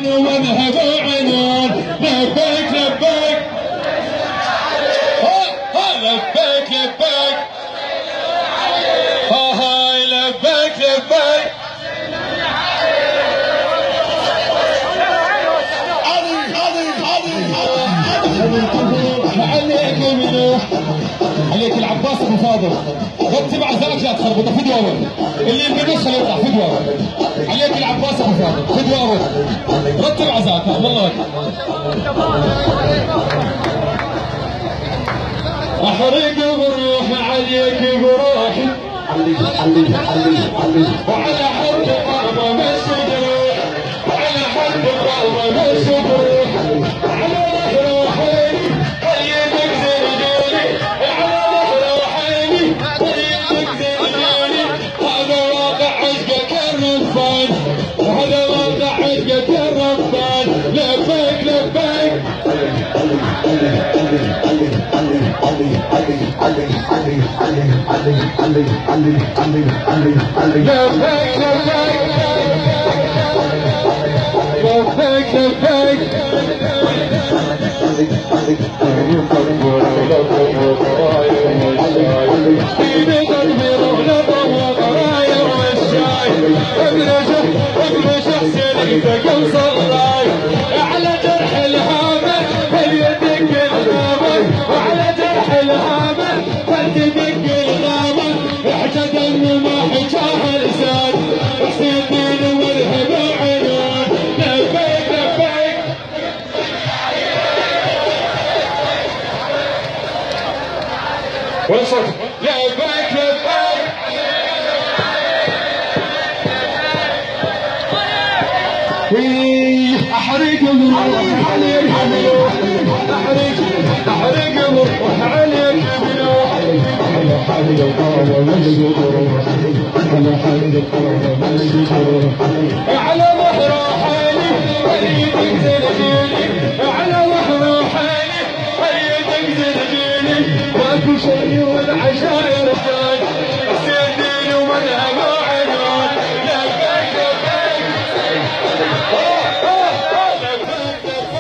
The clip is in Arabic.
ومذهب وعنان. لبيك لبيك لبيك لبيك هاي لبيك لبيك. عليك العباس ابو فاضل رتب عزاك لا تخربطه فدوه اول اللي بنص يطلع فدوه اول. عليك العباس ابو فاضل فدوه اول رتب عزاك والله. احرق بروح عليك بروحي وعلى حد قلبه مش جروح وعلى حد قلبه مش جروح على روحي طيبك زرجوني على روحي طيبك زرجوني. هذا واقع عشقك الربان وهذا واقع عشقك الربان. لبيك لبيك على جرح الهامة فليدق الغامة وعلى جرح الهامة فلتدق الغامة. احجد ما حجاها لسان حسين دين ومذهب وعنان. لبيك لبيك وصف لبيك لبيك احرق بروح عليك بروح احرق بروح عليك بروح على حد القرى ملك بروح على حد القرى ملك بروح على ظهره